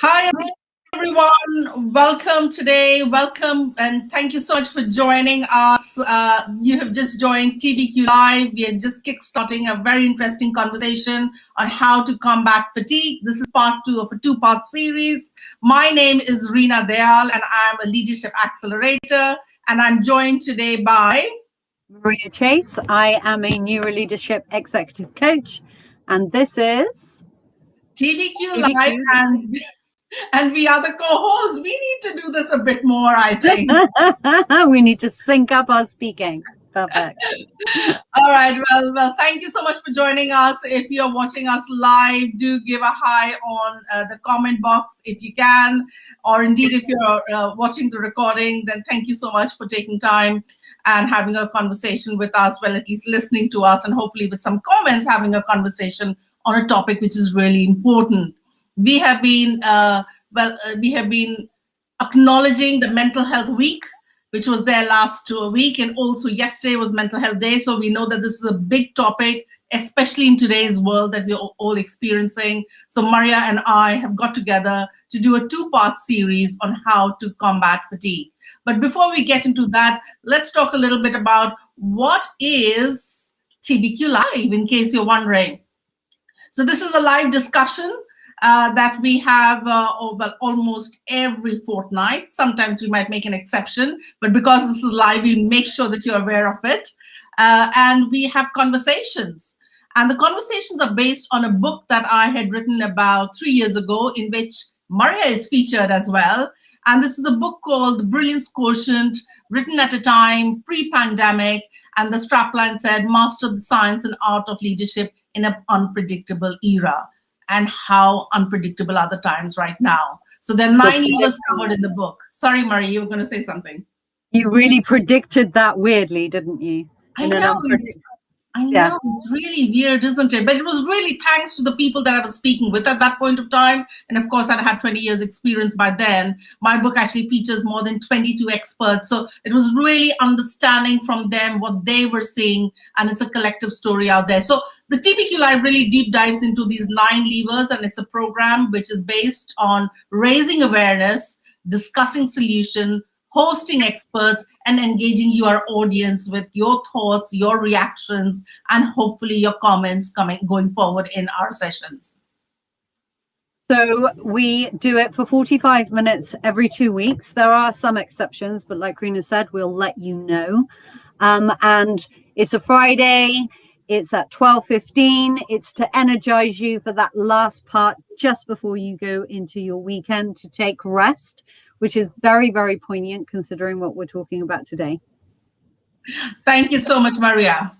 Hi, everyone. Welcome today. Welcome and thank you so much for joining us. You have just joined TBQ Live. We are just kickstarting a very interesting conversation on how to combat fatigue. This is part 2 of a 2-part series. My name is Reenas Suggestions and I'm a leadership accelerator. And I'm joined today by Maria Chase. I am a neuro leadership executive coach, and this is TBQ Live. And we are the co-hosts. We need to do this a bit more, I think. We need to sync up our speaking. Perfect. All right. Well, thank you so much for joining us. If you're watching us live, do give a hi on the comment box if you can. Or indeed, if you're watching the recording, then thank you so much for taking time and having a conversation with us. Well, at least listening to us and hopefully with some comments, having a conversation on a topic which is really important. We have been acknowledging the Mental Health Week, which was there last week, and also yesterday was Mental Health Day. So we know that this is a big topic, especially in today's world that we're all experiencing. So Maria and I have got together to do a 2-part series on how to combat fatigue. But before we get into that, let's talk a little bit about what is TBQ Live, in case you're wondering. So this is a live discussion that we have almost every fortnight. Sometimes we might make an exception, but because this is live, we'll make sure that you're aware of it. And we have conversations. And the conversations are based on a book that I had written about 3 years ago, in which Maria is featured as well. And this is a book called The Brilliance Quotient, written at a time pre-pandemic. And the strapline said, "Master the science and art of leadership in an unpredictable era." And how unpredictable are the times right now. So there are 9 levers covered in the book. Sorry, Maria, you were going to say something. You really predicted that weirdly, didn't you? I know, it's really weird, isn't it? But it was really thanks to the people that I was speaking with at that point of time. And of course, I'd had 20 years experience by then. My book actually features more than 22 experts. So it was really understanding from them what they were seeing. And it's a collective story out there. So the TBQ Live really deep dives into these 9 levers. And it's a program which is based on raising awareness, discussing solution, hosting experts, and engaging your audience with your thoughts, your reactions, and hopefully your comments going forward in our sessions. So we do it for 45 minutes every 2 weeks. There are some exceptions, but like Reenas said, we'll let you know. And it's a Friday. It's at 12:15. It's to energize you for that last part just before you go into your weekend to take rest, which is very, very poignant considering what we're talking about today. Thank you so much, Maria.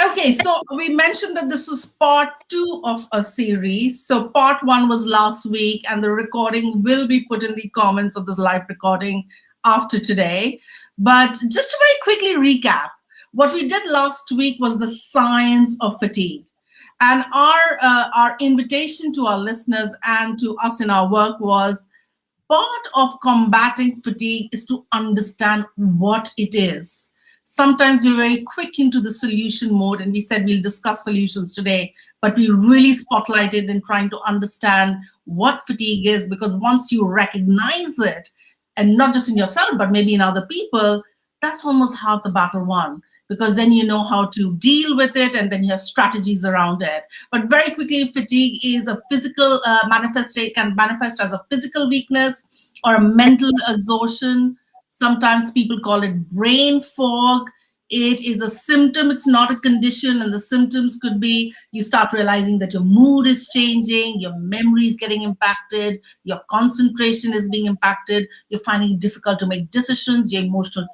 Okay, so we mentioned that this was part 2 of a series. So part 1 was last week, and the recording will be put in the comments of this live recording after today. But just to very quickly recap, what we did last week was the science of fatigue. And our invitation to our listeners and to us in our work was, part of combating fatigue is to understand what it is. Sometimes we're very quick into the solution mode, and we said we'll discuss solutions today, but we really spotlighted in trying to understand what fatigue is, because once you recognize it, and not just in yourself, but maybe in other people, that's almost half the battle won. Because then you know how to deal with it, and then you have strategies around it. But very quickly, fatigue is a physical can manifest as a physical weakness or a mental exhaustion. Sometimes people call it brain fog. It is a symptom, it's not a condition. And the symptoms could be, you start realizing that your mood is changing, your memory is getting impacted, your concentration is being impacted, you're finding it difficult to make decisions, your emotional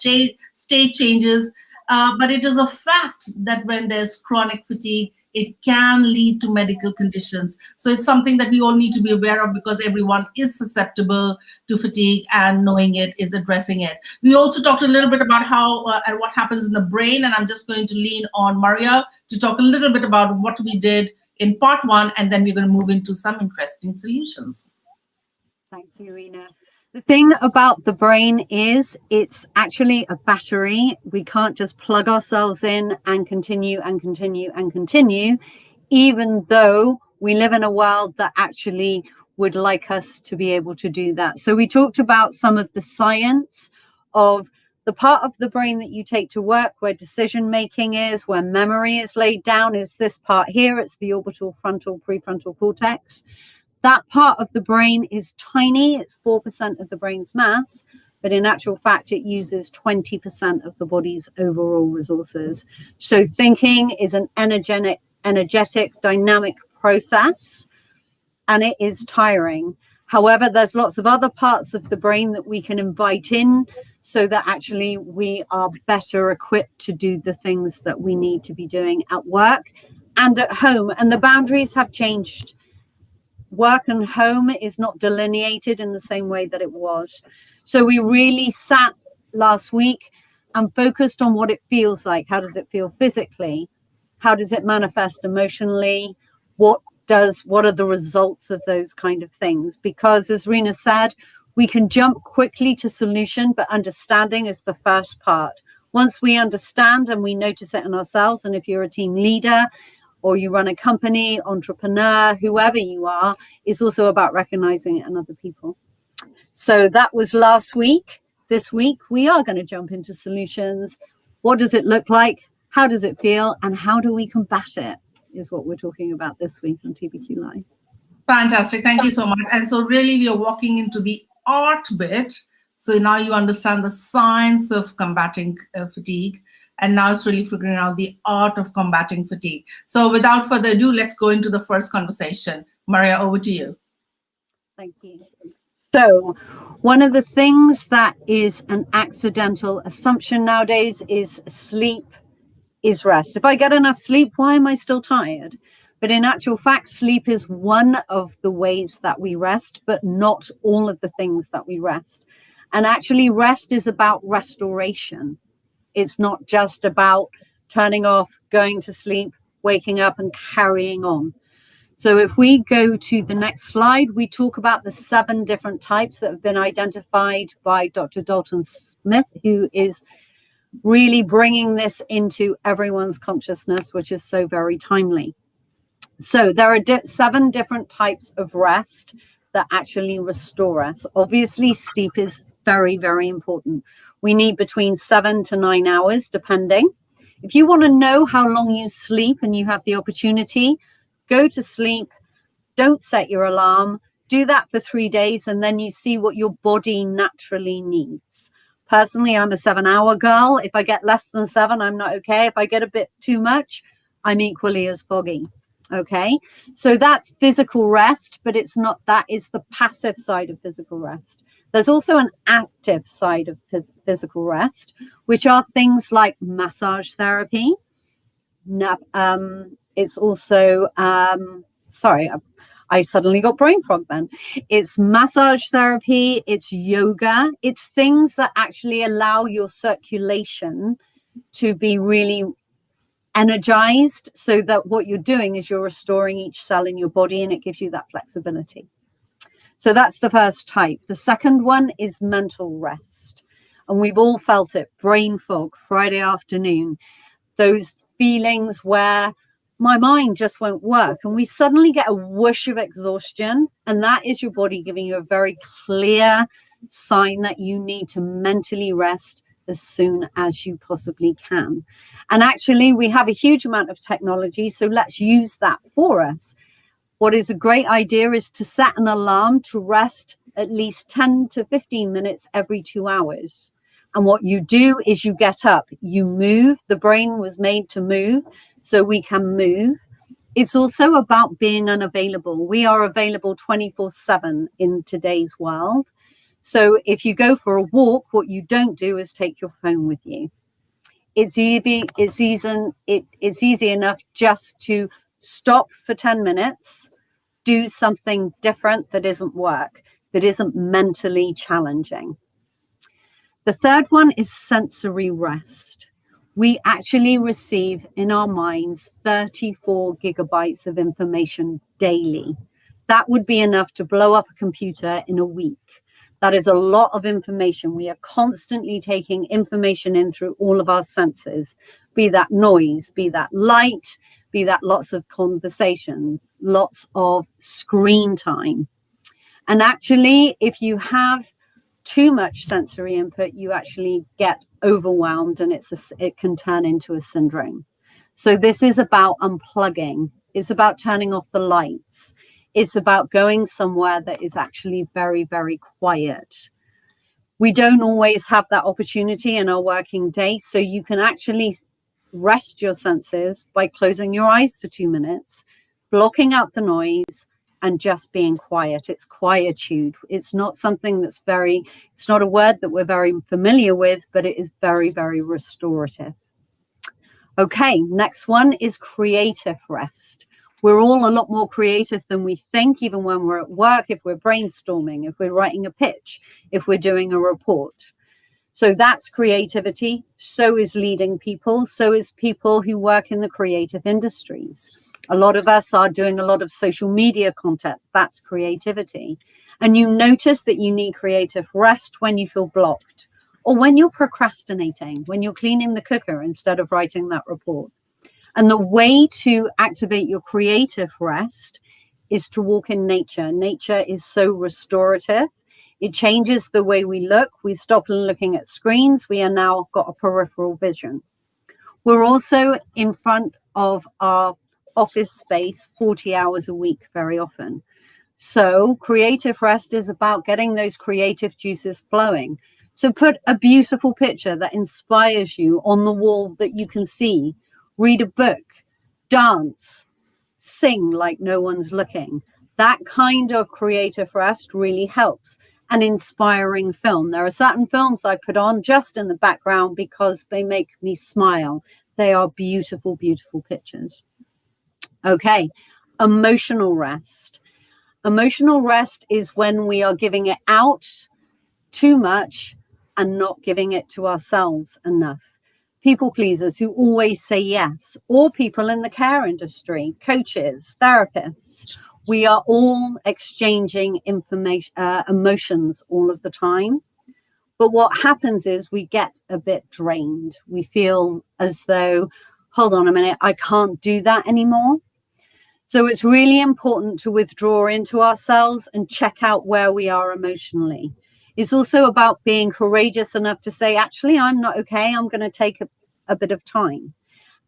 state changes. But it is a fact that when there's chronic fatigue, it can lead to medical conditions. So it's something that we all need to be aware of, because everyone is susceptible to fatigue, and knowing it is addressing it. We also talked a little bit about how and what happens in the brain, and I'm just going to lean on Maria to talk a little bit about what we did in part 1, and then we're going to move into some interesting solutions. Thank you, Reenas. The thing about the brain is it's actually a battery. We can't just plug ourselves in and continue and continue and continue, even though we live in a world that actually would like us to be able to do that. So we talked about some of the science of the part of the brain that you take to work, where decision making is, where memory is laid down, is this part here. It's the orbital frontal prefrontal cortex. That part of the brain is tiny. It's 4% of the brain's mass, but in actual fact, it uses 20% of the body's overall resources. So thinking is an energetic, dynamic process, and it is tiring. However, there's lots of other parts of the brain that we can invite in so that actually we are better equipped to do the things that we need to be doing at work and at home. And the boundaries have changed. Work and home is not delineated in the same way that it was. So we really sat last week and focused on what it feels like. How does it feel physically? How does it manifest emotionally? What are the results of those kind of things? Because as Reenas said, we can jump quickly to solution, but understanding is the first part. Once we understand and we notice it in ourselves, and if you're a team leader or you run a company, entrepreneur, whoever you are, it's also about recognizing it in other people. So that was last week. This week, we are going to jump into solutions. What does it look like? How does it feel? And how do we combat it? Is what we're talking about this week on TBQ Live. Fantastic. Thank you so much. And so really we are walking into the art bit. So now you understand the science of combating fatigue. And now it's really figuring out the art of combating fatigue. So without further ado, let's go into the first conversation. Maria, over to you. Thank you. So one of the things that is an accidental assumption nowadays is sleep is rest. If I get enough sleep, why am I still tired? But in actual fact, sleep is one of the ways that we rest, but not all of the things that we rest. And actually, rest is about restoration. It's not just about turning off, going to sleep, waking up and carrying on. So if we go to the next slide, we talk about the 7 different types that have been identified by Dr. Dalton Smith, who is really bringing this into everyone's consciousness, which is so very timely. So there are 7 different types of rest that actually restore us. Obviously, sleep is very, very important. We need between 7 to 9 hours, depending. If you want to know how long you sleep and you have the opportunity, go to sleep, don't set your alarm, do that for 3 days, and then you see what your body naturally needs. Personally, I'm a 7-hour girl. If I get less than 7, I'm not okay. If I get a bit too much, I'm equally as foggy. Okay, so that's physical rest, but it's not, that is the passive side of physical rest. There's also an active side of physical rest, which are things like massage therapy. It's also, sorry, I suddenly got brain fog then. It's massage therapy, it's yoga, it's things that actually allow your circulation to be really energized, so that what you're doing is you're restoring each cell in your body, and it gives you that flexibility. So that's the first type. The second one is mental rest. And we've all felt it, brain fog, Friday afternoon, those feelings where my mind just won't work. And we suddenly get a whoosh of exhaustion. And that is your body giving you a very clear sign that you need to mentally rest as soon as you possibly can. And actually, we have a huge amount of technology, so let's use that for us. What is a great idea is to set an alarm to rest at least 10 to 15 minutes every 2 hours. And what you do is you get up, you move. The brain was made to move, so we can move. It's also about being unavailable. We are available 24/7 in today's world. So if you go for a walk, what you don't do is take your phone with you. It's easy enough just to stop for 10 minutes, do something different that isn't work, that isn't mentally challenging. The third one is sensory rest. We actually receive in our minds 34 gigabytes of information daily. That would be enough to blow up a computer in a week. That is a lot of information. We are constantly taking information in through all of our senses, be that noise, be that light, be that lots of conversation, lots of screen time. And actually, if you have too much sensory input, you actually get overwhelmed, and it can turn into a syndrome. So this is about unplugging. It's about turning off the lights. It's about going somewhere that is actually very, very quiet. We don't always have that opportunity in our working day, so you can actually rest your senses by closing your eyes for 2 minutes, blocking out the noise, and just being quiet. It's quietude. It's not something that's it's not a word that we're very familiar with, but it is very, very restorative. Okay, next one is creative rest. We're all a lot more creative than we think, even when we're at work, if we're brainstorming, if we're writing a pitch, if we're doing a report. So that's creativity. So is leading people. So is people who work in the creative industries. A lot of us are doing a lot of social media content. That's creativity. And you notice that you need creative rest when you feel blocked, or when you're procrastinating, when you're cleaning the cooker instead of writing that report. And the way to activate your creative rest is to walk in nature. Nature is so restorative. It changes the way we look. We stop looking at screens. We are now got a peripheral vision. We're also in front of our office space 40 hours a week very often. So creative rest is about getting those creative juices flowing. So put a beautiful picture that inspires you on the wall that you can see. Read a book, dance, sing like no one's looking. That kind of creative rest really helps. An inspiring film. There are certain films I put on just in the background because they make me smile. They are beautiful, beautiful pictures. Okay, emotional rest. Emotional rest is when we are giving it out too much and not giving it to ourselves enough. People pleasers who always say yes, or people in the care industry, coaches, therapists. We are all exchanging emotions all of the time. But what happens is we get a bit drained. We feel as though, hold on a minute, I can't do that anymore. So it's really important to withdraw into ourselves and check out where we are emotionally. It's also about being courageous enough to say, actually, I'm not okay. I'm going to take a bit of time.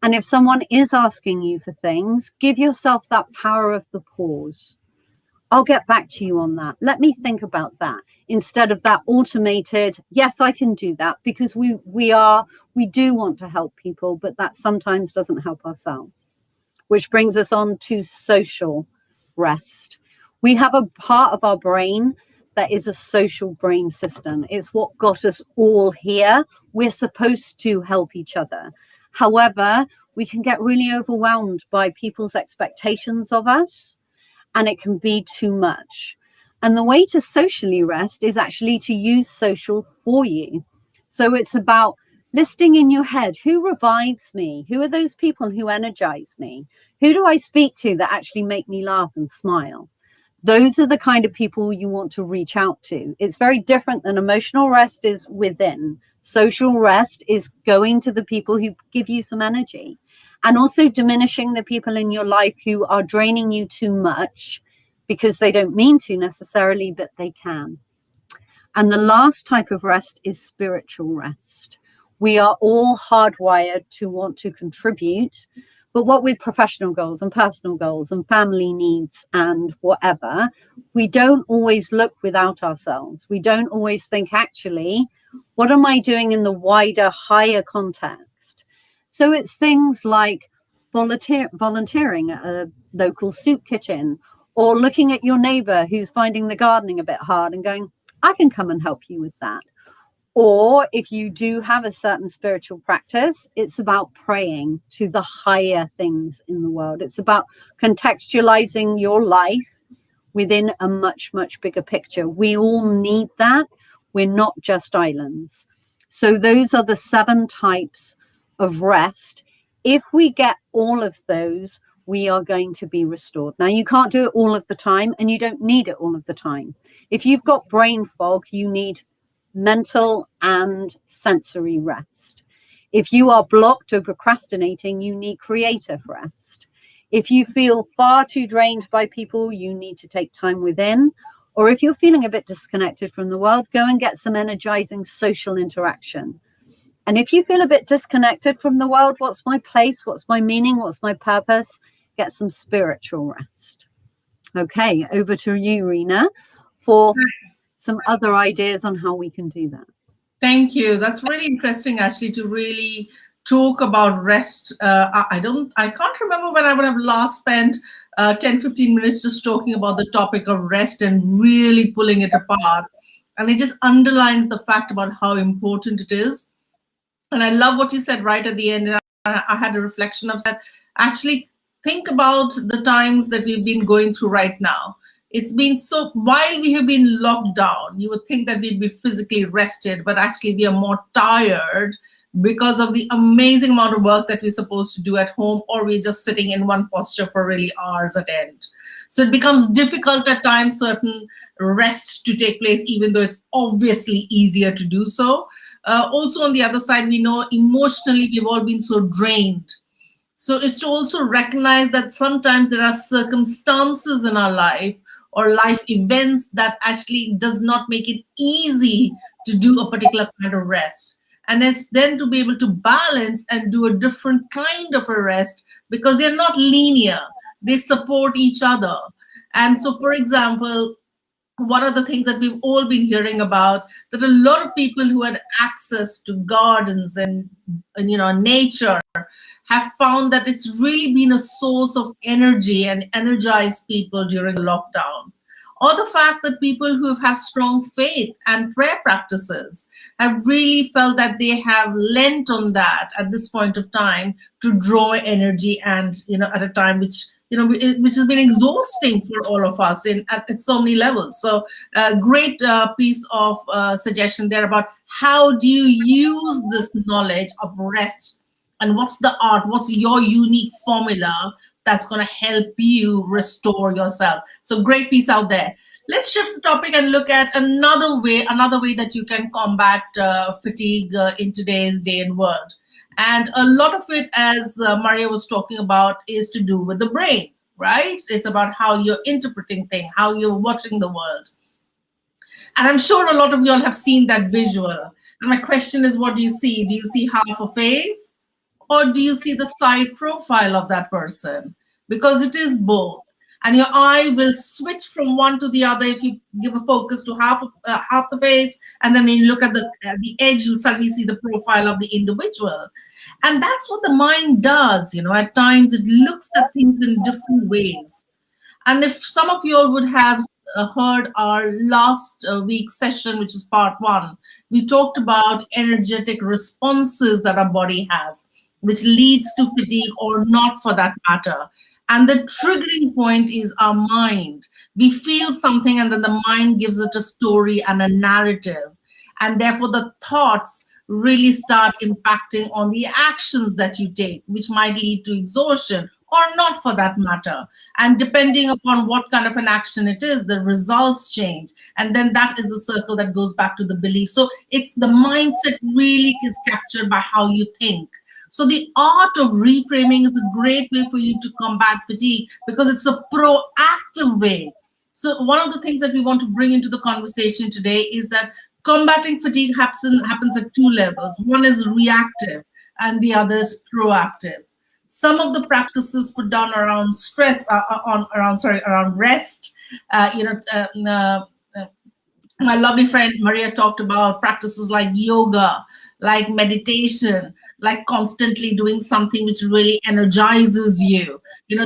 And if someone is asking you for things, give yourself that power of the pause. I'll get back to you on that. Let me think about that instead of that automated, yes, I can do that, because we do want to help people, but that sometimes doesn't help ourselves. Which brings us on to social rest. We have a part of our brain that is a social brain system. It's what got us all here. We're supposed to help each other. However, we can get really overwhelmed by people's expectations of us, and it can be too much. And the way to socially rest is actually to use social for you. So it's about listing in your head, who revives me? Who are those people who energize me? Who do I speak to that actually make me laugh and smile? Those are the kind of people you want to reach out to. It's very different than emotional rest is within. Social rest is going to the people who give you some energy, and also diminishing the people in your life who are draining you too much, because they don't mean to necessarily, but they can. And the last type of rest is spiritual rest. We are all hardwired to want to contribute, but what with professional goals and personal goals and family needs and whatever, we don't always look without ourselves. We don't always think, actually, what am I doing in the wider, higher context? So it's things like volunteering at a local soup kitchen, or looking at your neighbor who's finding the gardening a bit hard and going, I can come and help you with that. Or if you do have a certain spiritual practice, it's about praying to the higher things in the world. It's about contextualizing your life within a much, much bigger picture. We all need that. We're not just islands. So those are the 7 types of rest. If we get all of those, we are going to be restored. Now, you can't do it all of the time, and you don't need it all of the time. If you've got brain fog, you need mental and sensory rest. If you are blocked or procrastinating, you need creative rest. If you feel far too drained by people, you need to take time within. Or if you're feeling a bit disconnected from the world, go and get some energizing social interaction. And if you feel a bit disconnected from the world, what's my place? What's my meaning? What's my purpose? Get some spiritual rest. Okay, over to you, Reena, for some other ideas on how we can do that. Thank you. That's really interesting, actually, to really talk about rest. I can't remember when I would have last spent 10, 15 minutes just talking about the topic of rest and really pulling it apart. And it just underlines the fact about how important it is. And I love what you said right at the end. And I had a reflection of that. Actually, think about the times that we've been going through right now. It's been so, while we have been locked down, you would think that we'd be physically rested, but actually we are more tired because of the amazing amount of work that we're supposed to do at home, or we're just sitting in one posture for really hours at end. So it becomes difficult at times, certain rest to take place, even though it's obviously easier to do so. Also on the other side, we know emotionally we've all been so drained. So it's to also recognize that sometimes there are circumstances in our life or life events that actually does not make it easy to do a particular kind of rest. And it's then to be able to balance and do a different kind of a rest, because they're not linear. They support each other. And so, for example, one of the things that we've all been hearing about, that a lot of people who had access to gardens and nature have found that it's really been a source of energy and energized people during the lockdown. Or the fact that people who have strong faith and prayer practices have really felt that they have lent on that at this point of time to draw energy, and at a time which which has been exhausting for all of us at so many levels. So a great piece of suggestion there about how do you use this knowledge of rest, and what's the art, what's your unique formula that's going to help you restore yourself. So great piece out there. Let's shift the topic and look at another way that you can combat fatigue in today's day and world. And a lot of it, as Maria was talking about, is to do with the brain, right? It's about how you're interpreting things, how you're watching the world. And I'm sure a lot of y'all have seen that visual. And my question is, what do you see? Do you see half a face? Or do you see the side profile of that person? Because it is both. And your eye will switch from one to the other if you give a focus to half the face, and then when you look at the edge, you'll suddenly see the profile of the individual. And that's what the mind does. At times it looks at things in different ways. And if some of you all would have heard our last week's session, which is part 1, we talked about energetic responses that our body has, which leads to fatigue or not, for that matter. And the triggering point is our mind. We feel something, and then the mind gives it a story and a narrative. And therefore, the thoughts really start impacting on the actions that you take, which might lead to exhaustion or not, for that matter. And depending upon what kind of an action it is, the results change. And then that is the circle that goes back to the belief. So it's the mindset really is captured by how you think. So the art of reframing is a great way for you to combat fatigue, because it's a proactive way. So one of the things that we want to bring into the conversation today is that combating fatigue happens at 2 levels. One is reactive and the other is proactive. Some of the practices put down around stress, around rest. My lovely friend Maria talked about practices like yoga, like meditation, like constantly doing something which really energizes you.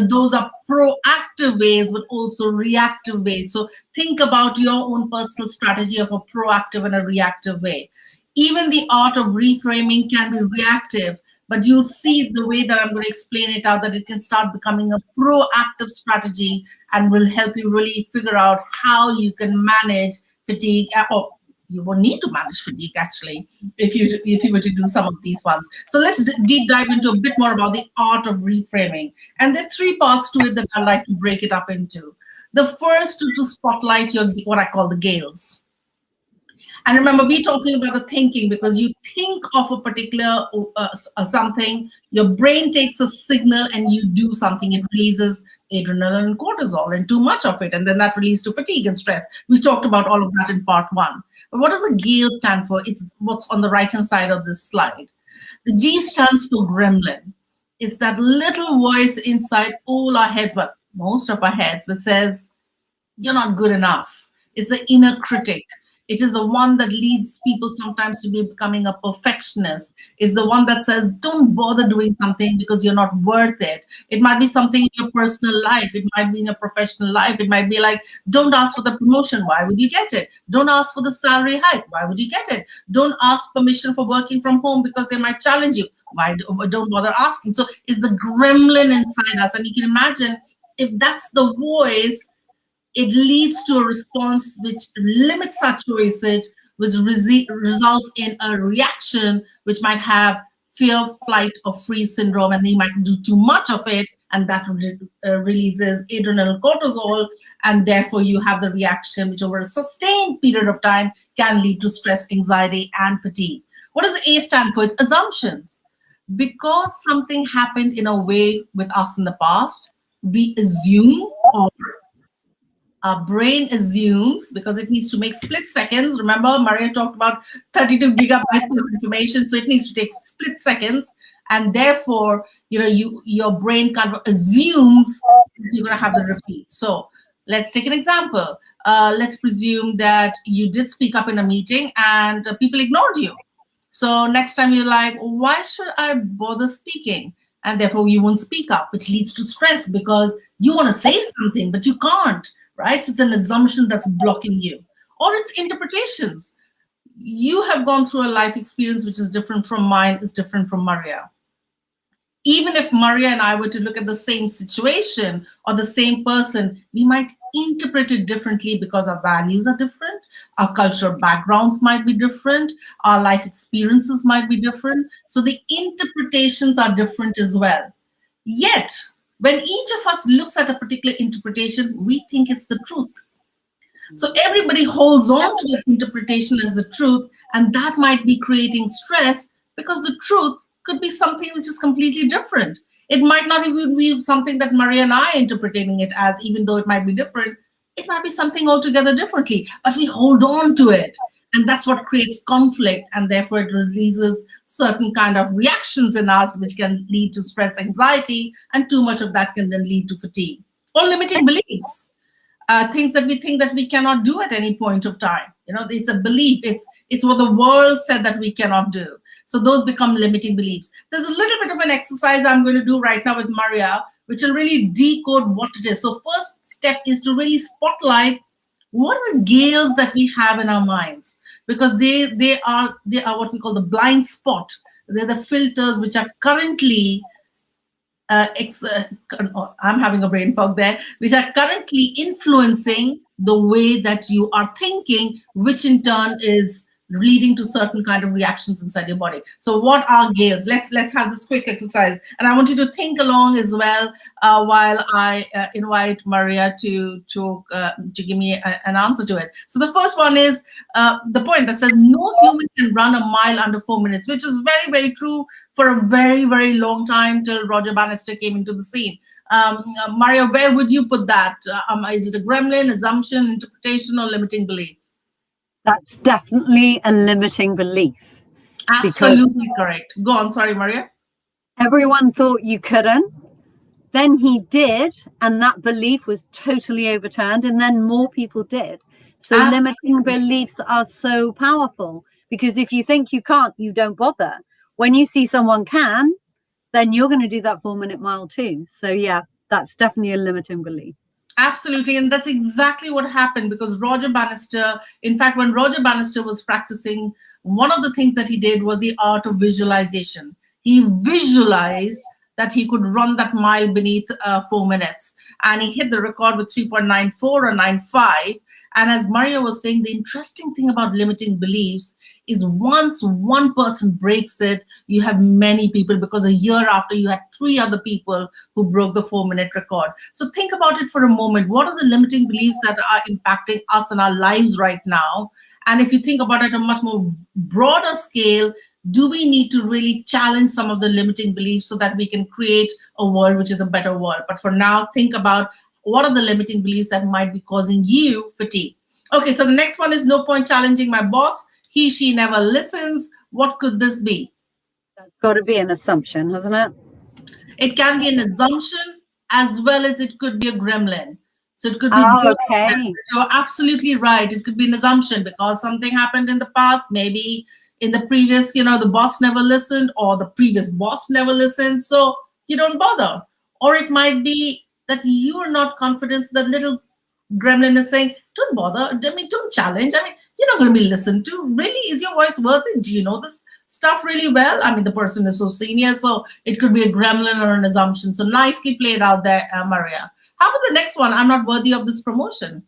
Those are proactive ways, but also reactive ways. So think about your own personal strategy of a proactive and a reactive way. Even the art of reframing can be reactive, but you'll see the way that I'm going to explain it out, that it can start becoming a proactive strategy and will help you really figure out how you can manage fatigue, or you will need to manage fatigue, actually, if you were to do some of these ones. So let's deep dive into a bit more about the art of reframing. And there are 3 parts to it that I like to break it up into. The first, to spotlight your what I call the Gales. And remember, we're talking about the thinking because you think of a particular something, your brain takes a signal and you do something. It releases adrenaline and cortisol and too much of it. And then that releases to fatigue and stress. We talked about all of that in part one. But what does the Gale stand for? It's what's on the right-hand side of this slide. The G stands for gremlin. It's that little voice inside all our heads, but most of our heads, which says, you're not good enough. It's the inner critic. It is the one that leads people sometimes to be becoming a perfectionist. It's the one that says, don't bother doing something because you're not worth it. It might be something in your personal life. It might be in a professional life. It might be like, don't ask for the promotion. Why would you get it? Don't ask for the salary hike. Why would you get it? Don't ask permission for working from home because they might challenge you. Why don't bother asking? So it's the gremlin inside us. And you can imagine if that's the voice, it leads to a response which limits our choices, which results in a reaction which might have fear, flight, or freeze syndrome, and they might do too much of it, and that releases adrenal cortisol, and therefore you have the reaction which over a sustained period of time can lead to stress, anxiety, and fatigue. What does A stand for? It's assumptions. Because something happened in a way with us in the past, we assume, or our brain assumes, because it needs to make split seconds. Remember, Maria talked about 32 gigabytes of information, so it needs to take split seconds, and therefore, your brain kind of assumes that you're going to have the repeat. So let's take an example. Let's presume that you did speak up in a meeting and people ignored you. So next time you're like, why should I bother speaking? And therefore you won't speak up, which leads to stress because you want to say something, but you can't, right? So it's an assumption that's blocking you. Or it's interpretations. You have gone through a life experience which is different from mine, is different from Maria. Even if Maria and I were to look at the same situation or the same person, we might interpret it differently because our values are different, our cultural backgrounds might be different, our life experiences might be different. So the interpretations are different as well. Yet, when each of us looks at a particular interpretation, we think it's the truth. So everybody holds on to that interpretation as the truth, and that might be creating stress because the truth could be something which is completely different. It might not even be something that Maria and I are interpreting it as, even though it might be different. It might be something altogether differently, but we hold on to it. And that's what creates conflict, and therefore it releases certain kind of reactions in us, which can lead to stress, anxiety, and too much of that can then lead to fatigue. Or limiting beliefs. Things that we think that we cannot do at any point of time. It's a belief. It's what the world said that we cannot do. So those become limiting beliefs. There's a little bit of an exercise I'm going to do right now with Maria, which will really decode what it is. So first step is to really spotlight what are the Gales that we have in our minds, because they are what we call the blind spot. They're the filters which are currently I'm having a brain fog there, which are currently influencing the way that you are thinking, which in turn is leading to certain kind of reactions inside your body. So what are Gales? Let's have this quick exercise, and I want you to think along as well while I invite Maria to give me an answer to it. So the first one is the point that says no human can run a mile under 4 minutes, which is very, very true for a very, very long time till Roger Bannister came into the scene. Maria, where would you put that? Is it a gremlin, assumption, interpretation, or limiting belief? That's definitely a limiting belief. Absolutely correct. Go on. Sorry, Maria. Everyone thought you couldn't. Then he did, and that belief was totally overturned, and then more people did. So limiting beliefs are so powerful, because if you think you can't, you don't bother. When you see someone can, then you're going to do that 4-minute mile too. So yeah, that's definitely a limiting belief. Absolutely. And that's exactly what happened, because Roger Bannister, in fact, when Roger Bannister was practicing, one of the things that he did was the art of visualization. He visualized that he could run that mile beneath 4 minutes. And he hit the record with 3.94 or 95. And as Maria was saying, the interesting thing about limiting beliefs is once one person breaks it, you have many people, because a year after you had 3 other people who broke the 4-minute record. So think about it for a moment. What are the limiting beliefs that are impacting us in our lives right now? And if you think about it on a much more broader scale, do we need to really challenge some of the limiting beliefs so that we can create a world which is a better world? But for now, think about what are the limiting beliefs that might be causing you fatigue. Okay, so the next one is no point challenging my boss. He, she never listens. What could this be? That's got to be an assumption, hasn't it? It can be an assumption as well as it could be a gremlin. So it could be Oh, both of them. okay. So absolutely right. It could be an assumption because something happened in the past. Maybe in the previous, the boss never listened or the previous boss never listened. So you don't bother. Or it might be that you are not confident. So that little gremlin is saying, don't bother. I mean, don't challenge. I mean, you're not going to be listened to. Really, is your voice worth it? Do you know this stuff really well? I mean, the person is so senior, so it could be a gremlin or an assumption. So nicely played out there, Maria. How about the next one? I'm not worthy of this promotion.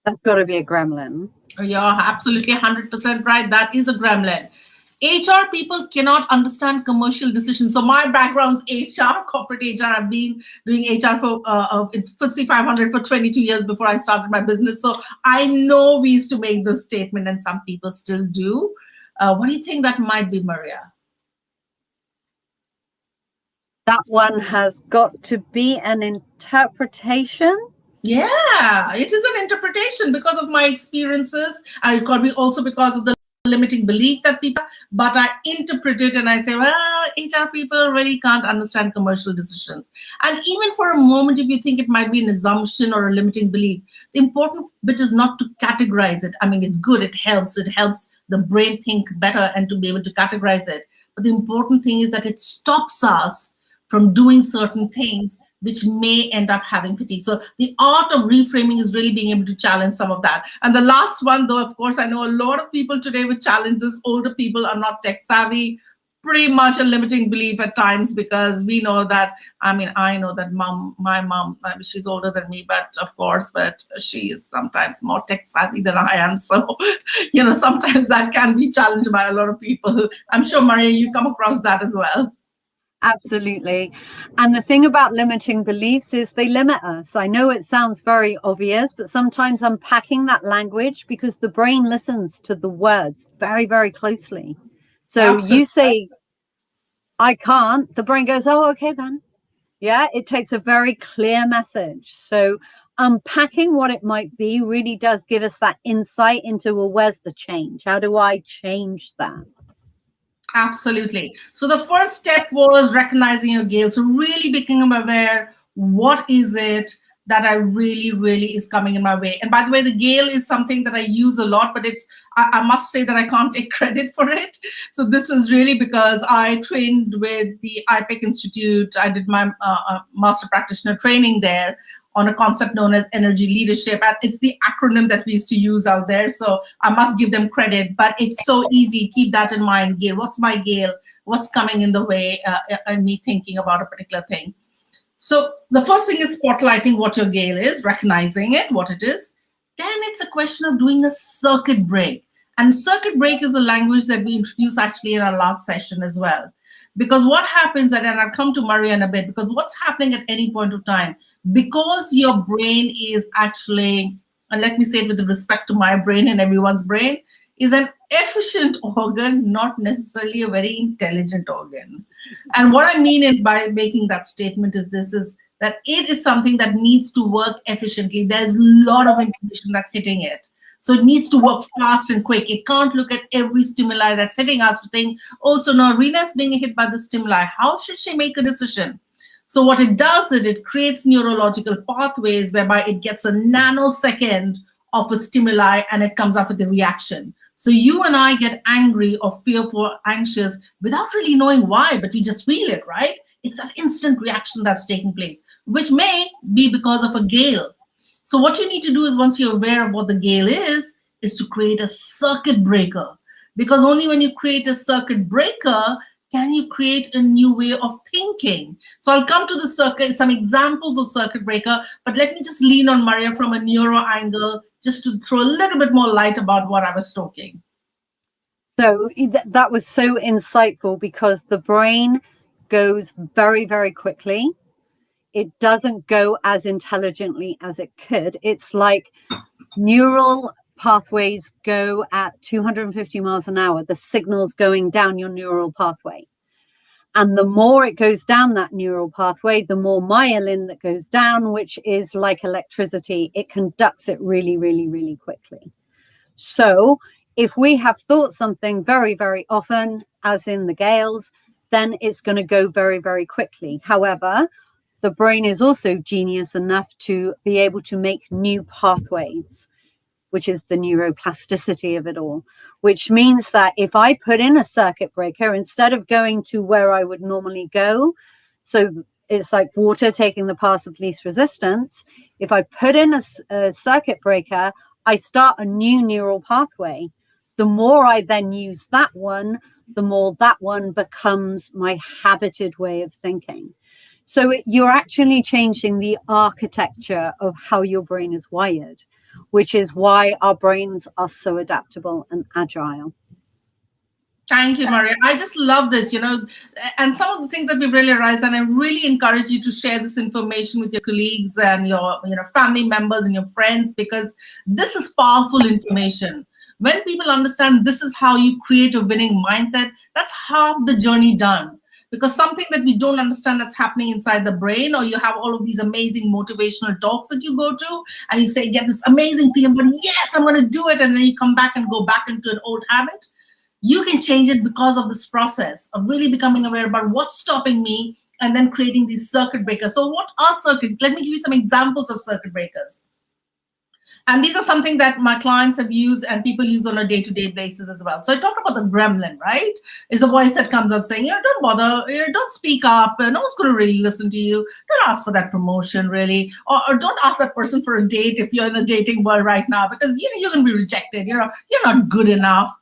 That's got to be a gremlin. You're absolutely 100% right. That is a gremlin. HR people cannot understand commercial decisions. So my background's HR, corporate HR. I've been doing HR for FTSE 500 for 22 years before I started my business. So I know we used to make this statement, and some people still do. What do you think that might be, Maria? That one has got to be an interpretation. Yeah, it is an interpretation because of my experiences. It could be also because of the limiting belief that people, but I interpret it and I say, well, HR people really can't understand commercial decisions. And even for a moment, if you think it might be an assumption or a limiting belief, the important bit is not to categorize it. I mean, it's good, it helps the brain think better and to be able to categorize it. But the important thing is that it stops us from doing certain things which may end up having fatigue. So the art of reframing is really being able to challenge some of that. And the last one, though, of course, I know a lot of people today with challenges, older people are not tech savvy, pretty much a limiting belief at times, because we know that, I know that my mom, she's older than me, but she is sometimes more tech savvy than I am. So, sometimes that can be challenged by a lot of people. I'm sure, Maria, you come across that as well. Absolutely. And the thing about limiting beliefs is they limit us. I know it sounds very obvious, but sometimes unpacking that language, because the brain listens to the words very, very closely. So Absolutely. You say, I can't, the brain goes, oh, okay, then. Yeah, it takes a very clear message. So unpacking what it might be really does give us that insight into, well, where's the change? How do I change that? Absolutely. So the first step was recognizing your Gale. So really becoming aware, what is it that I really is coming in my way? And by the way, the Gale is something that I use a lot, but I must say that I can't take credit for it. So this was really because I trained with the IPEC Institute. I did my master practitioner training there on a concept known as energy leadership. And it's the acronym that we used to use out there. So I must give them credit, but it's so easy. Keep that in mind. Gale, what's my Gale? What's coming in the way and me thinking about a particular thing? So the first thing is spotlighting what your Gale is, recognizing it, what it is. Then it's a question of doing a circuit break. And circuit break is a language that we introduced actually in our last session as well. Because what happens, and I'll come to Maria in a bit, because what's happening at any point of time, because your brain is actually, and let me say it with respect to my brain and everyone's brain, is an efficient organ, not necessarily a very intelligent organ. And what I mean by making that statement is that it is something that needs to work efficiently. There's a lot of information that's hitting it. So it needs to work fast and quick. It can't look at every stimuli that's hitting us to think, oh, so now Reena's being hit by the stimuli. How should she make a decision? So what it does is it creates neurological pathways whereby it gets a nanosecond of a stimuli and it comes up with a reaction. So you and I get angry or fearful, anxious without really knowing why, but we just feel it, right? It's that instant reaction that's taking place, which may be because of a Gale. So what you need to do is, once you're aware of what the Gale is to create a circuit breaker. Because only when you create a circuit breaker can you create a new way of thinking. So I'll come to the some examples of circuit breaker, but let me just lean on Maria from a neuro angle, just to throw a little bit more light about what I was talking. So that was so insightful, because the brain goes very, very quickly. It doesn't go as intelligently as it could. It's like neural pathways go at 250 miles an hour. The signal's going down your neural pathway. And the more it goes down that neural pathway, the more myelin that goes down, which is like electricity. It conducts it really, really, really quickly. So if we have thought something very, very often, as in the Gales, then it's going to go very, very quickly. However, the brain is also genius enough to be able to make new pathways, which is the neuroplasticity of it all, which means that if I put in a circuit breaker, instead of going to where I would normally go, so it's like water taking the path of least resistance. If I put in a circuit breaker, I start a new neural pathway. The more I then use that one, the more that one becomes my habited way of thinking. So you're actually changing the architecture of how your brain is wired, which is why our brains are so adaptable and agile. Thank you, Maria. I just love this, and some of the things that we've really realized, and I really encourage you to share this information with your colleagues and your family members and your friends, because this is powerful information. When people understand this is how you create a winning mindset, that's half the journey done. Because something that we don't understand that's happening inside the brain, or you have all of these amazing motivational talks that you go to and you say, get this amazing feeling, but yes, I'm going to do it. And then you come back and go back into an old habit. You can change it because of this process of really becoming aware about what's stopping me and then creating these circuit breakers. So what are circuit? Let me give you some examples of circuit breakers. And these are something that my clients have used and people use on a day-to-day basis as well. So I talked about the gremlin, right? Is a voice that comes up saying, don't bother, don't speak up, no one's going to really listen to you. Don't ask for that promotion, really. Or don't ask that person for a date if you're in a dating world right now, because you're going to be rejected. You're not good enough.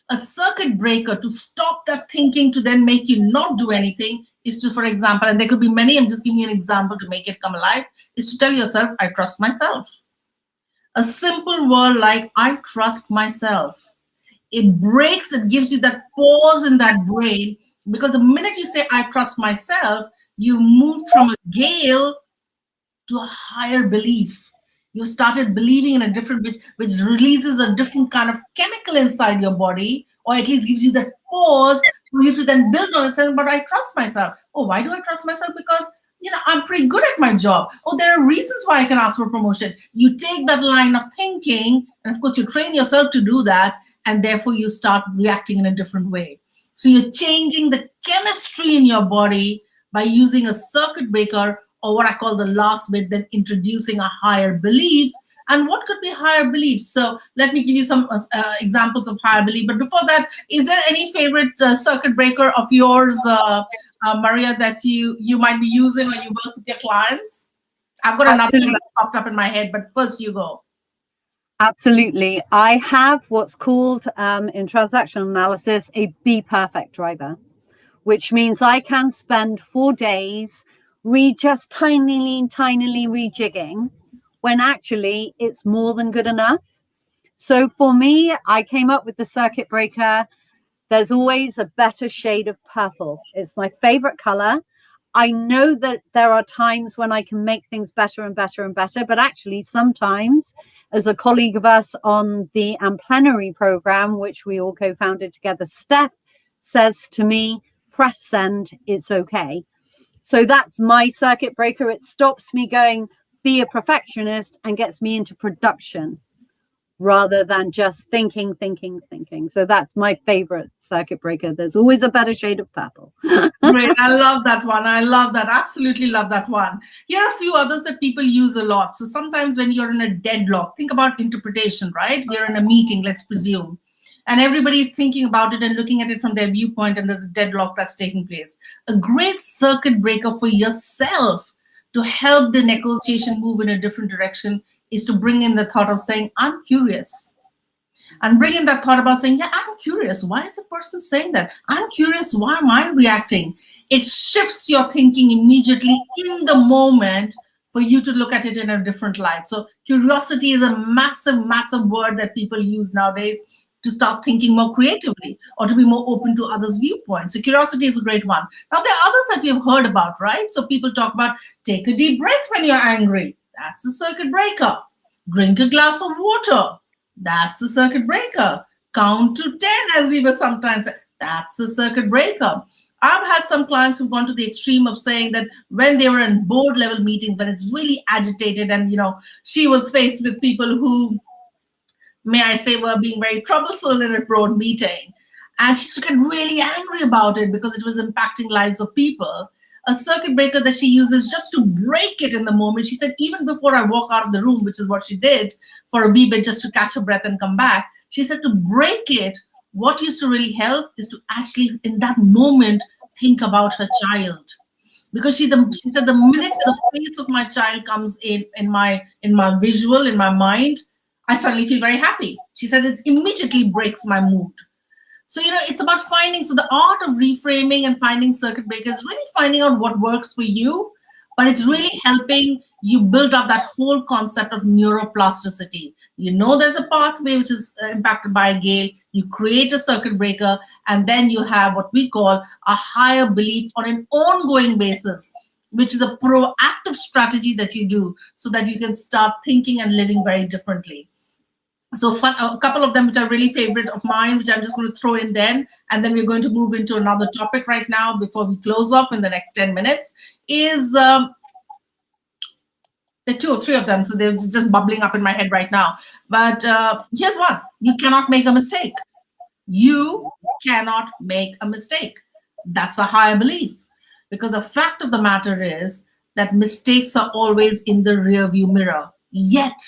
A circuit breaker to stop that thinking to then make you not do anything is to, for example, and there could be many, I'm just giving you an example to make it come alive, is to tell yourself, I trust myself. A simple word like, I trust myself. It breaks, it gives you that pause in that brain, because the minute you say, I trust myself, you've moved from a Gale to a higher belief. You started believing in a different, which releases a different kind of chemical inside your body, or at least gives you that pause for you to then build on it, saying, but I trust myself. Oh, why do I trust myself? Because I'm pretty good at my job. Oh, there are reasons why I can ask for promotion. You take that line of thinking, and of course, you train yourself to do that, and therefore you start reacting in a different way. So you're changing the chemistry in your body by using a circuit breaker, or what I call the last bit, then introducing a higher belief. And what could be higher belief? So let me give you some examples of higher belief. But before that, is there any favorite circuit breaker of yours, Maria, that you might be using or you work with your clients? I've got another thing that popped up in my head, but first you go. Absolutely. I have what's called in transactional analysis a be perfect driver, which means I can spend 4 days just tinily rejigging when actually it's more than good enough. So for me, I came up with the circuit breaker. There's always a better shade of purple. It's my favorite color. I know that there are times when I can make things better and better and better, but actually sometimes, as a colleague of us on the Plenary program, which we all co-founded together, Steph says to me, press send, it's okay. So that's my circuit breaker. It stops me going, be a perfectionist, and gets me into production rather than just thinking. So that's my favorite circuit breaker. There's always a better shade of purple. Great. I love that one. I love that. Absolutely love that one. Here are a few others that people use a lot. So sometimes when you're in a deadlock, think about interpretation, right? We're in a meeting, let's presume, and everybody's thinking about it and looking at it from their viewpoint, and there's a deadlock that's taking place. A great circuit breaker for yourself to help the negotiation move in a different direction is to bring in the thought of saying, I'm curious. And bring in that thought about saying, yeah, I'm curious. Why is the person saying that? I'm curious. Why am I reacting? It shifts your thinking immediately in the moment for you to look at it in a different light. So curiosity is a massive, massive word that people use nowadays to start thinking more creatively or to be more open to others' viewpoints. So curiosity is a great one. Now, there are others that we have heard about, right? So people talk about take a deep breath when you're angry. That's a circuit breaker. Drink a glass of water. That's a circuit breaker. Count to 10, as we were sometimes saying. That's a circuit breaker. I've had some clients who've gone to the extreme of saying that when they were in board level meetings, when it's really agitated, and she was faced with people who, may I say, were being very troublesome in a broad meeting. And she got really angry about it because it was impacting lives of people. A circuit breaker that she uses just to break it in the moment. She said, even before I walk out of the room, which is what she did for a wee bit just to catch her breath and come back, she said to break it, what used to really help is to actually, in that moment, think about her child. Because she said the minute the face of my child comes in my visual, in my mind, I suddenly feel very happy. She said it immediately breaks my mood. So, it's about finding, so the art of reframing and finding circuit breakers, really finding out what works for you, but it's really helping you build up that whole concept of neuroplasticity. There's a pathway which is impacted by a Gale. You create a circuit breaker, and then you have what we call a higher belief on an ongoing basis, which is a proactive strategy that you do so that you can start thinking and living very differently. So a couple of them which are really favorite of mine, which I'm just going to throw in then, and then we're going to move into another topic right now before we close off in the next 10 minutes, is there are 2 or 3 of them, so they're just bubbling up in my head right now. But here's one. You cannot make a mistake. You cannot make a mistake. That's a higher belief. Because the fact of the matter is that mistakes are always in the rear view mirror. Yet,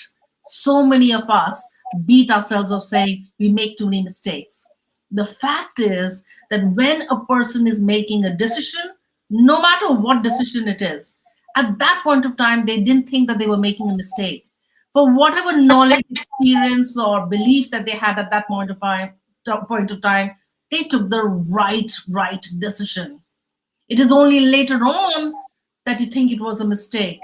so many of us beat ourselves of saying we make too many mistakes. The fact is that when a person is making a decision, no matter what decision it is, at that point of time, they didn't think that they were making a mistake. For whatever knowledge, experience, or belief that they had at that point of time, they took the right decision. It is only later on that you think it was a mistake.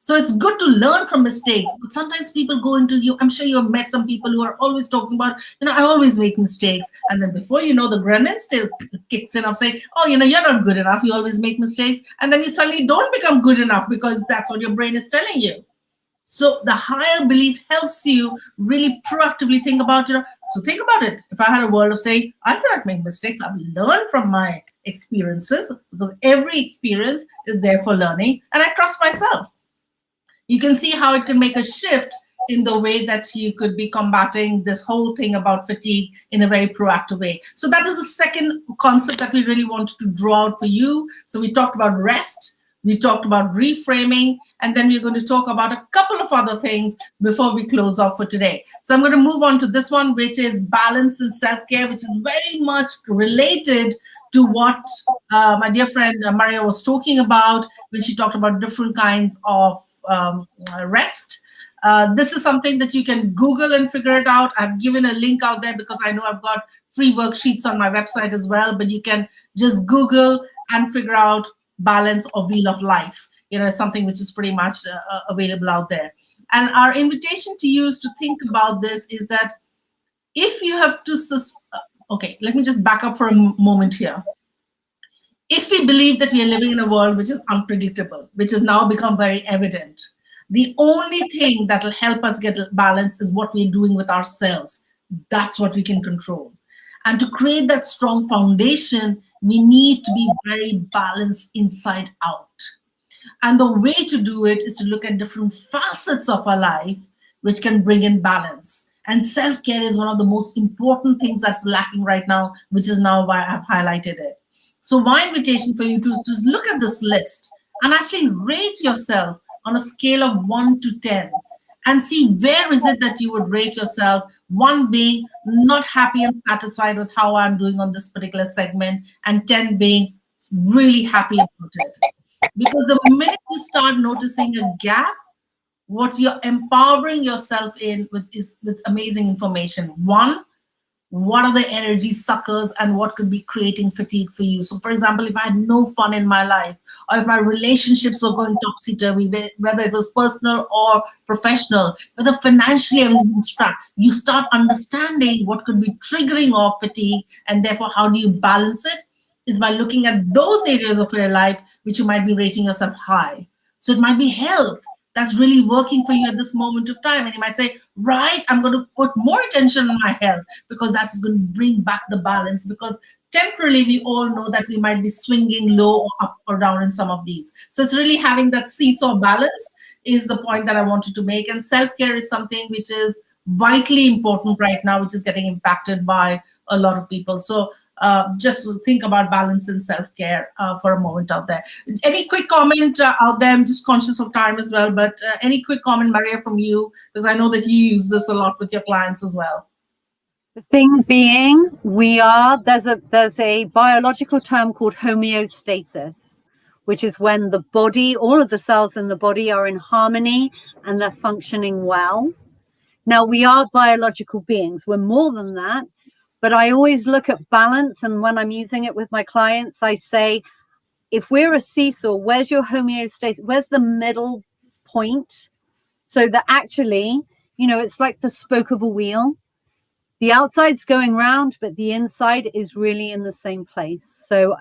So it's good to learn from mistakes, but sometimes people go into you. I'm sure you have met some people who are always talking about, I always make mistakes. And then before you know, the gremlin still kicks in of saying, oh, you're not good enough. You always make mistakes. And then you suddenly don't become good enough because that's what your brain is telling you. So the higher belief helps you really proactively think about, so think about it. If I had a world of saying, I cannot make mistakes, I've learned from my experiences, because every experience is there for learning, and I trust myself. You can see how it can make a shift in the way that you could be combating this whole thing about fatigue in a very proactive way. So that was the second concept that we really wanted to draw out for you. So we talked about rest, we talked about reframing, and then we're going to talk about a couple of other things before we close off for today. So I'm going to move on to this one, which is balance and self-care, which is very much related to what my dear friend Maria was talking about when she talked about different kinds of rest. This is something that you can Google and figure it out. I've given a link out there because I know I've got free worksheets on my website as well, but you can just Google and figure out balance or wheel of life. Something which is pretty much available out there. And our invitation to you is to think about this is that if you have to, okay, let me just back up for a moment here. If we believe that we are living in a world which is unpredictable, which has now become very evident, the only thing that will help us get balance is what we're doing with ourselves. That's what we can control. And to create that strong foundation, we need to be very balanced inside out. And the way to do it is to look at different facets of our life, which can bring in balance. And self-care is one of the most important things that's lacking right now, which is now why I've highlighted it. So my invitation for you is to look at this list and actually rate yourself on a scale of 1 to 10 and see where is it that you would rate yourself, 1 being not happy and satisfied with how I'm doing on this particular segment, and 10 being really happy about it. Because the minute you start noticing a gap, what you're empowering yourself in is with amazing information. 1, what are the energy suckers and what could be creating fatigue for you? So for example, if I had no fun in my life, or if my relationships were going topsy-turvy, whether it was personal or professional, whether financially I was being strapped, you start understanding what could be triggering off fatigue, and therefore how do you balance it? Is by looking at those areas of your life which you might be rating yourself high. So it might be health. that's really working for you at this moment of time. And you might say, right, I'm going to put more attention on my health because that's going to bring back the balance. Because temporarily, we all know that we might be swinging low or up or down in some of these. So it's really having that seesaw balance is the point that I wanted to make. And self-care is something which is vitally important right now, which is getting impacted by a lot of people. So just think about balance and self-care for a moment out there. Any quick comment out there? I'm just conscious of time as well, but any quick comment, Maria, from you? Because I know that you use this a lot with your clients as well. The thing being, there's a biological term called homeostasis, which is when the body, all of the cells in the body are in harmony and they're functioning well. Now, we are biological beings. We're more than that. But I always look at balance. And when I'm using it with my clients, I say, if we're a seesaw, where's your homeostasis? Where's the middle point? So that actually, it's like the spoke of a wheel. The outside's going round, but the inside is really in the same place. So,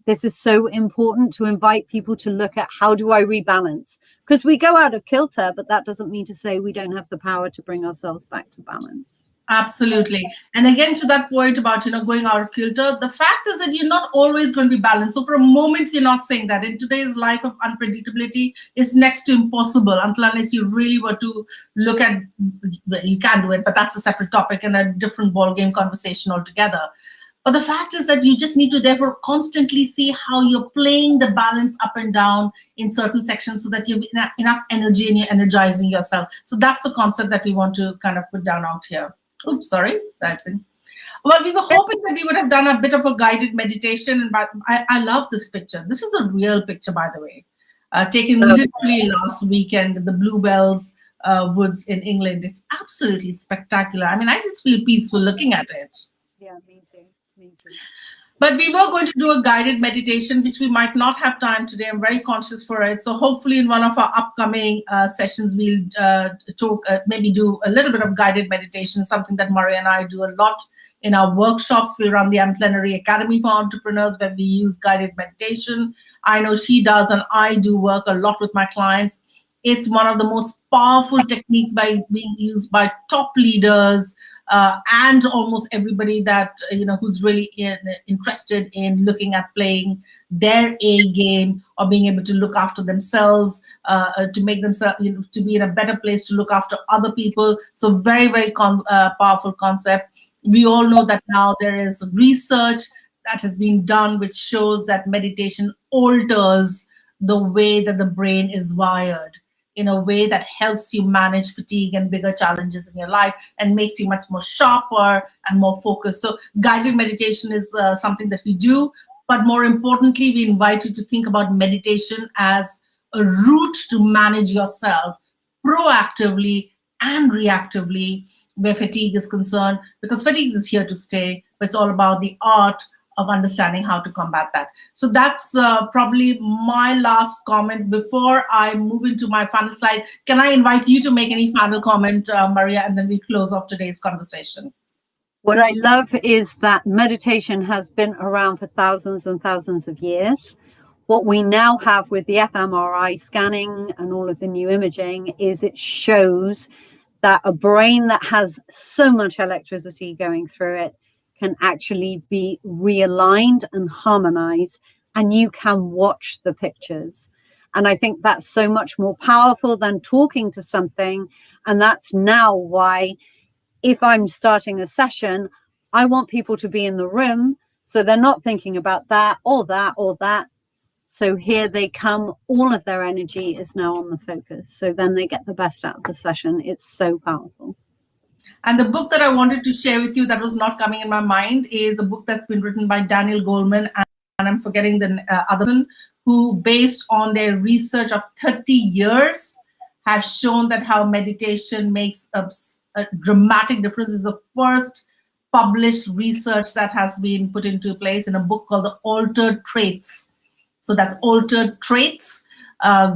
this is so important to invite people to look at, how do I rebalance? Because we go out of kilter, but that doesn't mean to say we don't have the power to bring ourselves back to balance. Absolutely. And again, to that point about, going out of kilter, the fact is that you're not always going to be balanced. So for a moment, we're not saying that. In today's life of unpredictability, it's next to impossible unless you really were to look at, you can do it, but that's a separate topic and a different ballgame conversation altogether. But the fact is that you just need to therefore constantly see how you're playing the balance up and down in certain sections so that you have enough energy and you're energizing yourself. So that's the concept that we want to kind of put down out here. Oops, sorry, that's it. Well, we were hoping that we would have done a bit of a guided meditation, but I love this picture. This is a real picture, by the way, taken literally last weekend in the Bluebells woods in England. It's absolutely spectacular. I mean, I just feel peaceful looking at it. Yeah, me too. Me too. But we were going to do a guided meditation, which we might not have time today. I'm very conscious for it. So hopefully in one of our upcoming sessions, we'll maybe do a little bit of guided meditation, something that Maria and I do a lot in our workshops. We run the Unplenary Academy for Entrepreneurs, where we use guided meditation. I know she does, and I do work a lot with my clients. It's one of the most powerful techniques being used by top leaders, and almost everybody that who's really interested in looking at playing their A game or being able to look after themselves, to make themselves to be in a better place to look after other people. So very, very powerful concept. We all know that now there is research that has been done which shows that meditation alters the way that the brain is wired, in a way that helps you manage fatigue and bigger challenges in your life and makes you much more sharper and more focused. So guided meditation is something that we do, but more importantly, we invite you to think about meditation as a route to manage yourself proactively and reactively where fatigue is concerned, because fatigue is here to stay, but it's all about the art of understanding how to combat that. So that's probably my last comment before I move into my final slide. Can I invite you to make any final comment, Maria, and then we close off today's conversation? What I love is that meditation has been around for thousands and thousands of years. What we now have with the fMRI scanning and all of the new imaging is it shows that a brain that has so much electricity going through it can actually be realigned and harmonized, and you can watch the pictures. And I think that's so much more powerful than talking to something. And that's now why, if I'm starting a session, I want people to be in the room so they're not thinking about that or that or that. So here they come, all of their energy is now on the focus. So then they get the best out of the session. It's so powerful. And the book that I wanted to share with you that was not coming in my mind is a book that's been written by Daniel Goleman, and I'm forgetting the other person, who, based on their research of 30 years, have shown that how meditation makes a dramatic difference. Is the first published research that has been put into place in a book called The Altered Traits. So that's Altered Traits.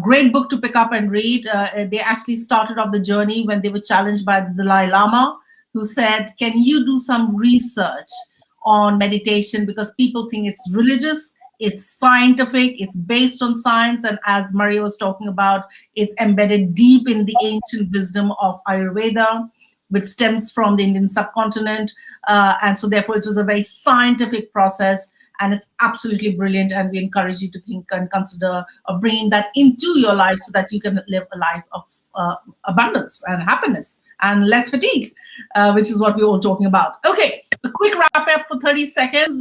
Great book to pick up and read. They actually started off the journey when they were challenged by the Dalai Lama, who said, can you do some research on meditation? Because people think it's religious. It's scientific, it's based on science, and as Maria was talking about, it's embedded deep in the ancient wisdom of Ayurveda, which stems from the Indian subcontinent. And so therefore it was a very scientific process, and it's absolutely brilliant. And we encourage you to think and consider of bringing that into your life so that you can live a life of abundance and happiness and less fatigue, which is what we're all talking about. Okay, a quick wrap up for 30 seconds.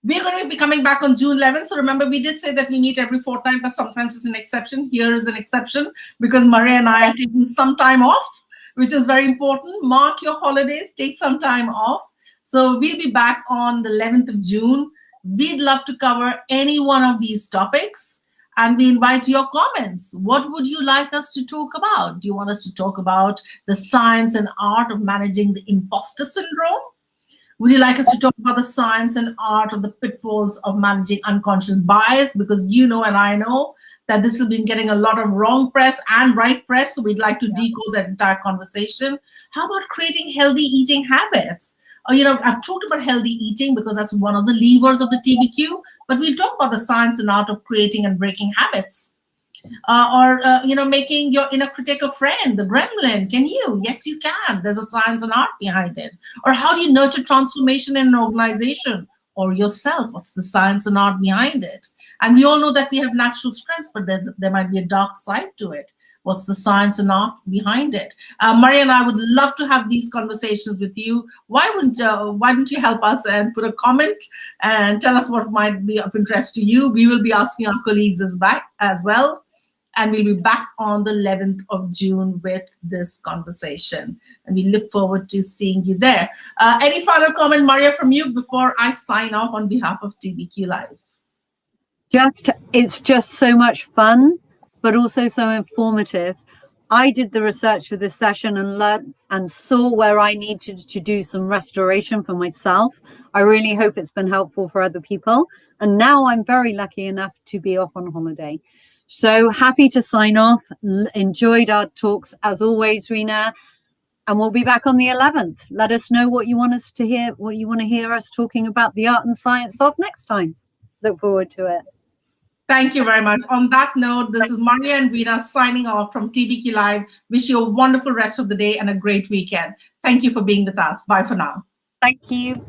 We're going to be coming back on June 11th. So remember, we did say that we meet every fortnight, but sometimes it's an exception. Here is an exception because Maria and I are taking some time off, which is very important. Mark your holidays, take some time off. So we'll be back on the 11th of June. We'd love to cover any one of these topics, and we invite your comments. What would you like us to talk about? Do you want us to talk about the science and art of managing the imposter syndrome? Would you like us to talk about the science and art of the pitfalls of managing unconscious bias? Because you know and I know that this has been getting a lot of wrong press and right press, so we'd like to decode that entire conversation. How about creating healthy eating habits? I've talked about healthy eating because that's one of the levers of the TBQ, but we'll talk about the science and art of creating and breaking habits. Making your inner critic a friend, the gremlin. Can you? Yes, you can. There's a science and art behind it. Or how do you nurture transformation in an organization or yourself? What's the science and art behind it? And we all know that we have natural strengths, but there might be a dark side to it. What's the science and art behind it? Maria and I would love to have these conversations with you. Why don't you help us and put a comment and tell us what might be of interest to you? We will be asking our colleagues as well. And we'll be back on the 11th of June with this conversation. And we look forward to seeing you there. Any final comment, Maria, from you before I sign off on behalf of TBQ Live? It's just so much fun, but also so informative. I did the research for this session and learned and saw where I needed to do some restoration for myself. I really hope it's been helpful for other people. And now I'm very lucky enough to be off on holiday. So happy to sign off. Enjoyed our talks as always, Reena. And we'll be back on the 11th. Let us know what you want us to hear, what you want to hear us talking about the art and science of next time. Look forward to it. Thank you very much. On that note, this is Maria and Reenas signing off from TBQ Live. Wish you a wonderful rest of the day and a great weekend. Thank you for being with us. Bye for now. Thank you. Bye.